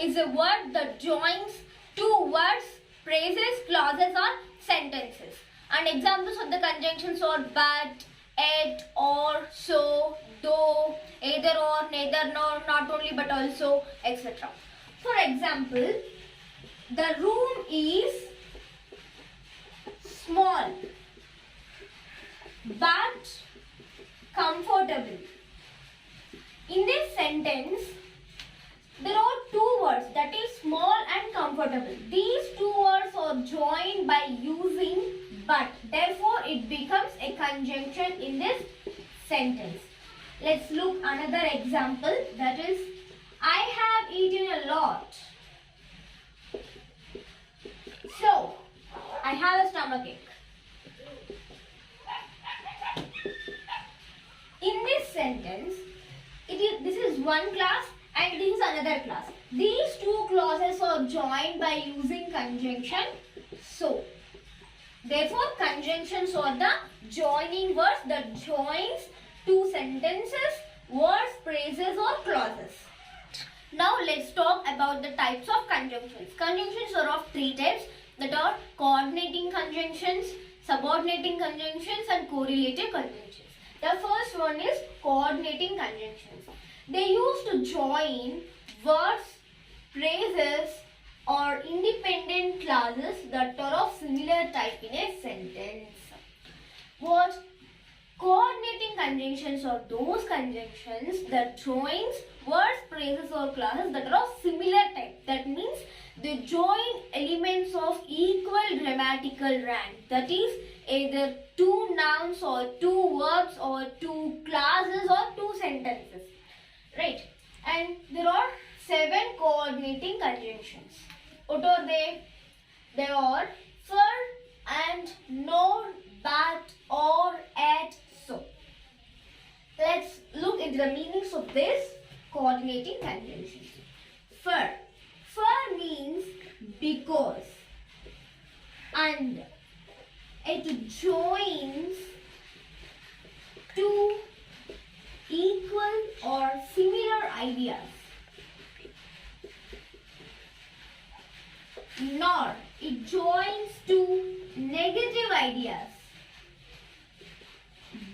is a word that joins two words, phrases, clauses or sentences. And examples of the conjunctions are but, yet, or, so, though, either or, neither nor, not only but also, etc. For example, the room is small but comfortable. In this sentence, there are two words, that is small and comfortable. These two words are joined by using but. Therefore, it becomes a conjunction in this sentence. Let's look another example, that is, I have eaten a lot. So, I have a stomachache. In this sentence, this is one class and this is another class. These two clauses are joined by using conjunction so. Therefore, conjunctions are the joining words that joins two sentences, words, phrases or clauses. Now let's talk about the types of conjunctions. Conjunctions are of three types, that are co-ordinating conjunctions, subordinating conjunctions and correlative conjunctions. The first one is co-ordinating conjunctions. They used to join words, phrases or independent clauses that are of similar type in a sentence. What? Coordinating conjunctions are those conjunctions that joins words, phrases or clauses that are of similar type. That means they join elements of equal grammatical rank. That is either two nouns or two verbs or two clauses or two sentences. Right? And there are 7 coordinating conjunctions. What are they? They are for, and, nor, but, or, at, so. Let's look into the meanings of this coordinating conjunctions. For. For means because, and it joins two equal or similar ideas. Nor, it joins two negative ideas.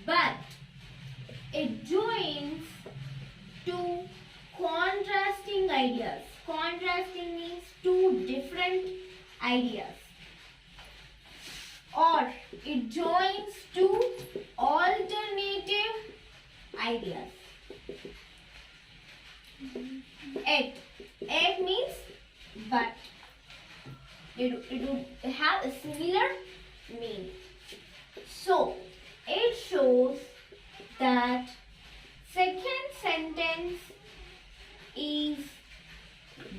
But, it joins two contrasting ideas. Contrasting means two different ideas. Or, it joins two alternative ideas. It means but. It would have a similar meaning. So, it shows that second sentence is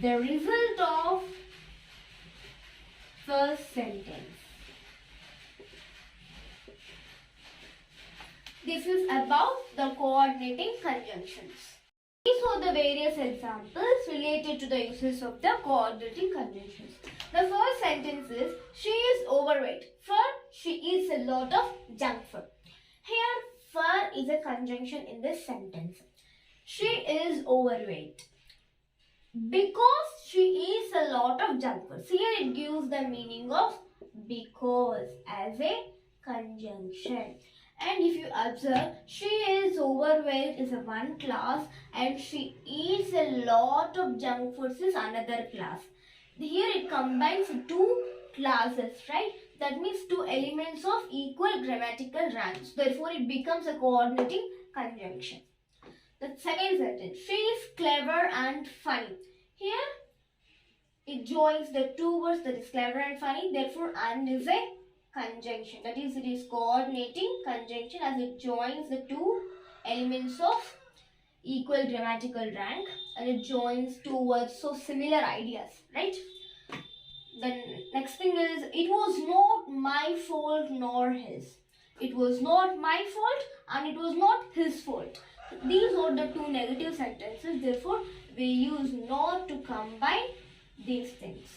the result of first sentence. This is about the coordinating conjunctions. These are the various examples related to the uses of the coordinating conjunctions. The first sentence is, she is overweight. For, she eats a lot of junk food. Here, for is a conjunction in this sentence. She is overweight because she eats a lot of junk food. So here it gives the meaning of because as a conjunction. And if you observe, she is overweight is a one class and she eats a lot of junk foods is another class. Here it combines two classes, right? That means two elements of equal grammatical rank. Therefore, it becomes a coordinating conjunction. The second sentence, she is clever and funny. Here, it joins the two words, that is clever and funny. Therefore, and is a conjunction. That is, it is coordinating conjunction as it joins the two elements of equal grammatical rank and it joins two words so similar ideas, right? The next thing is, it was not my fault nor his. It was not my fault and it was not his fault. These are the two negative sentences. Therefore, we use not to combine these things.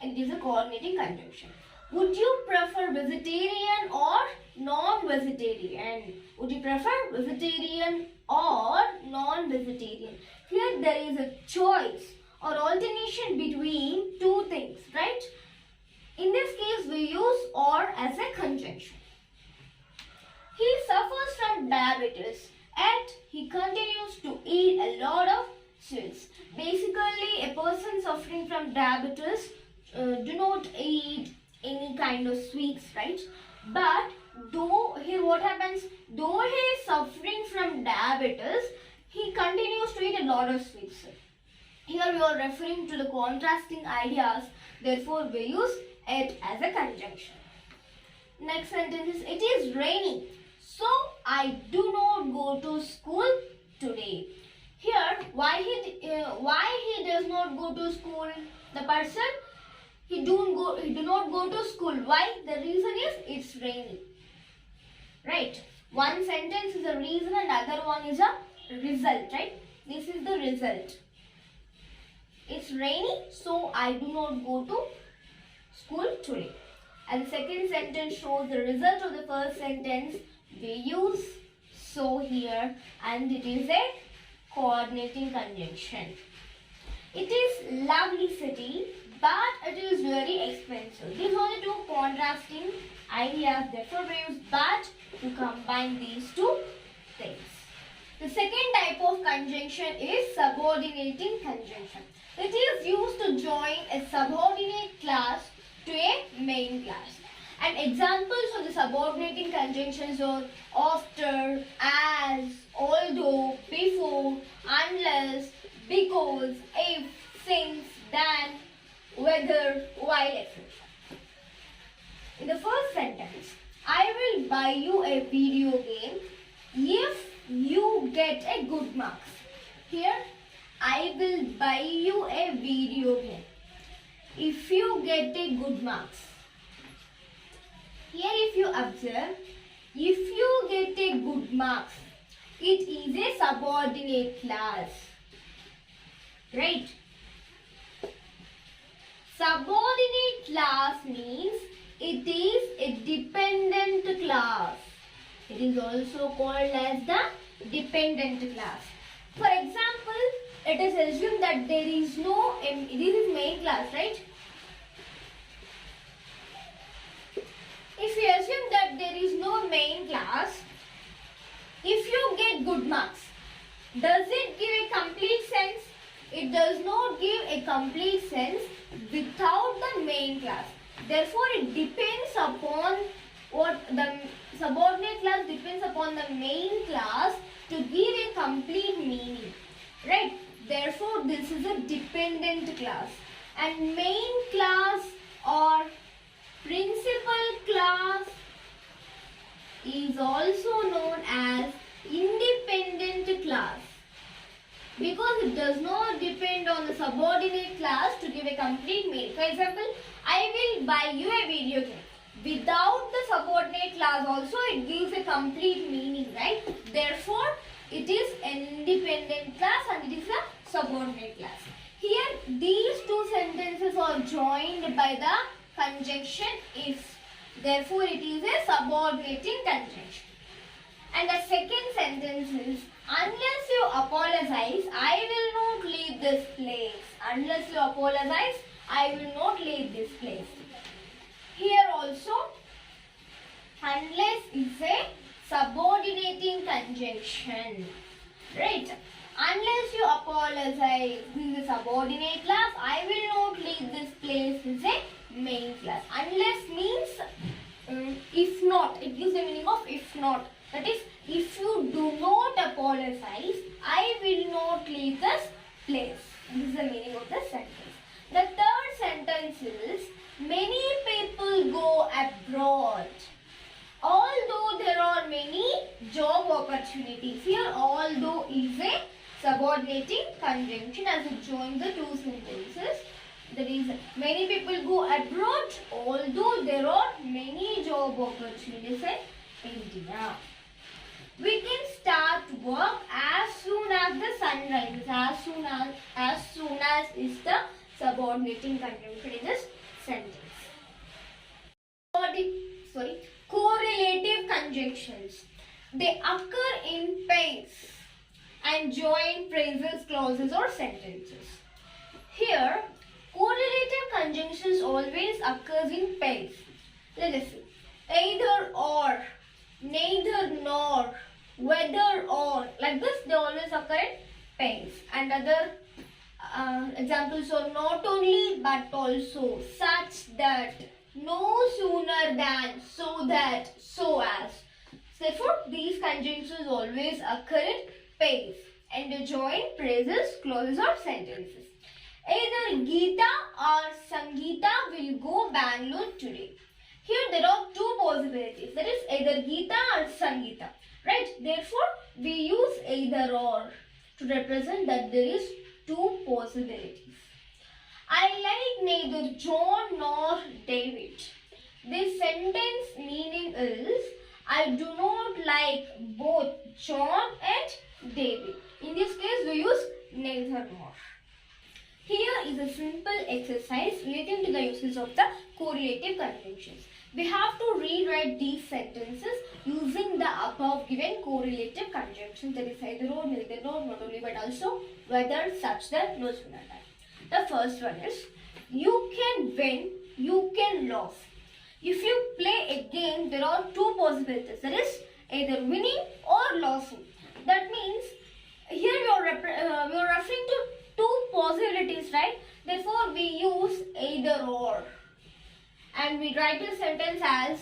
And it is a coordinating conjunction. Would you prefer vegetarian or non-vegetarian? Would you prefer vegetarian or non-vegetarian? Here there is a choice or alternation between two things, right? In this case, we use or as a conjunction. He suffers from diabetes, yet he continues to eat a lot of sweets. Basically, a person suffering from diabetes do not eat any kind of sweets, right? But though here what happens, though he is suffering from diabetes, he continues to eat a lot of sweets. Here we are referring to the contrasting ideas, therefore we use it as a conjunction. Next sentence is, it is raining, so I do not go to school today. Here, why he does not go to school? The person, he do not go to school. Why? The reason is it's raining. Right? One sentence is a reason and other one is a result. Right? This is the result. It's raining, so I do not go to school today. And the second sentence shows the result of the first sentence. We use so here, and it is a coordinating conjunction. It is lovely city, but it is very expensive. These are the two contrasting ideas. Therefore, we use but to combine these two things. The second type of conjunction is subordinating conjunction. It is used to join a subordinate class to a main class. And examples of the subordinating conjunctions are after, as, although, before, unless, because, if, since, than, whether, while, etc. In the first sentence, I will buy you a video game if you get a good marks. Here, I will buy you a video game if you get a good marks. Here if you observe, if you get a good marks, it is a subordinate class. Right? Subordinate class means it is a dependent class. It is also called as the dependent class. For example, let us assume that there is no, this is main class, right? If we assume that there is no main class, if you get good marks, does it give a complete sense? It does not give a complete sense without the main class. Therefore, it depends upon what the subordinate class depends upon the main class to give a complete meaning. Right? Therefore, this is a dependent class. And main class or principal class is also known as independent class because it does not depend on the subordinate class to give a complete meaning. For example, I will buy you a video game. Without the subordinate class also it gives a complete meaning, right? Therefore, it is an independent class and it is a subordinate class. Here, these two sentences are joined by the conjunction if. Therefore, it is a subordinating conjunction. And the second sentence is, unless you apologize, I will not leave this place. Unless you apologize, I will not leave this place. Here also, unless is a subordinating conjunction. Right? Unless you apologize, this is a subordinate class. I will not leave this place is a main class. Unless means if not. It gives the meaning of if not. That is, if you do not apologize, I will not leave this place. This is the meaning of the sentence. The third sentence is, many people go abroad. Although there are many job opportunities. Here, although is a subordinating conjunction as it joins the two sentences. That is, many people go abroad, although there are many job opportunities in India. We can start work as soon as the sun rises. As soon as is the subordinating conjunction in this sentence. Correlative conjunctions. They occur in pairs and join phrases, clauses or sentences. Here, correlative conjunctions always occurs in pairs. Let us see. Either or, neither nor, whether or. Like this, they always occur in pairs. And other examples are not only but also, such that, no sooner than, so that, so as. Therefore, these conjunctions always occur in pairs and join phrases, clauses or sentences. Either Geeta or Sangeeta will go Bangalore today. Here there are two possibilities. That is either Geeta or Sangeeta. Right? Therefore, we use either or to represent that there is two possibilities. I like neither John nor David. This sentence meaning is I do not like both John and David. In this case, we use neither nor. Here is a simple exercise relating to the uses of the correlative conjunctions. We have to rewrite these sentences using the above given correlative conjunctions. That is either or, neither nor, not only but also, whether, such that, no sooner than. The first one is you can win, you can lose. If you play a game, there are two possibilities. That is either winning or losing. That means here we are referring to two possibilities, right? Therefore, we use either or. And we write the sentence as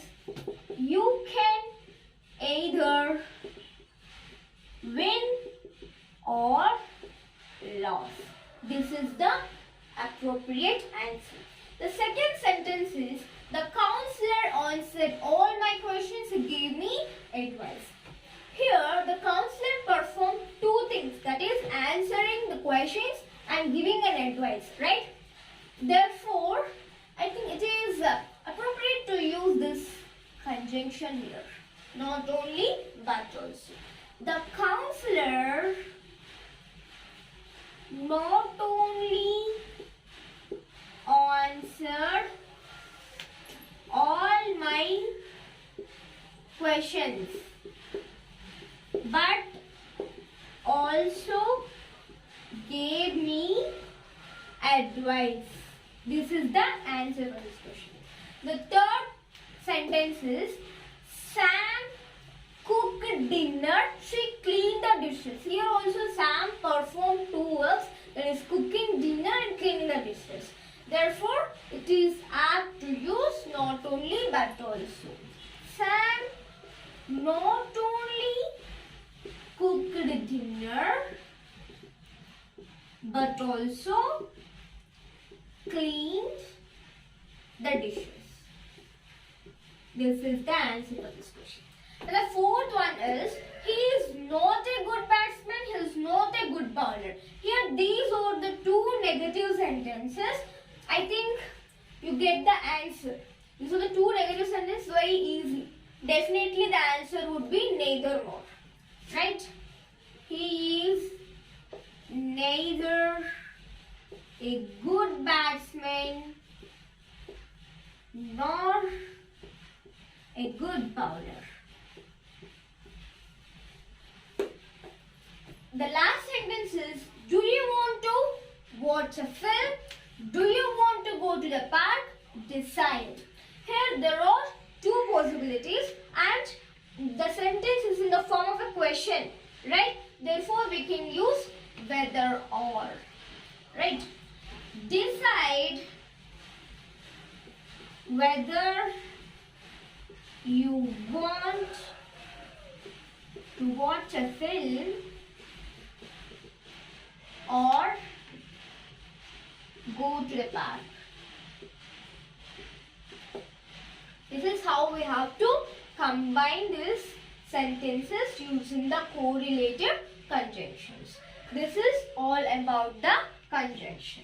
you can either win or lose. This is the appropriate answer. The second sentence is the counselor answered all my questions and gave me advice. Here, the counselor performed two things, that is answering the questions and giving an advice, right? Therefore, I think it is appropriate to use this conjunction here. Not only but also. The counselor not only answered all my questions but also gave me advice. This is the answer for this question. The third sentence is Sam cooked dinner, she cleaned the dishes. Here also Sam performed two works, that is cooking dinner and cleaning the dishes. Therefore, it is apt to use not only but also. Sam not only cooked dinner but also cleaned the dishes. This is the answer for this question. And the fourth one is he is not a good batsman, he is not a good bowler. Here these are the two negative sentences. I think you get the answer. These are the two negative sentences, very easy. Definitely the answer would be neither nor. Right? He is neither a good batsman nor a good bowler. The last sentence is, do you want to watch a film? Do you want to go to the park? Decide. Here there are two possibilities and the sentence is in the form of a question, right? Therefore, we can use whether or, right? Decide whether you want to watch a film or go to the park. This is how we have to combine these sentences using the correlative conjunctions. This is all about the conjunction.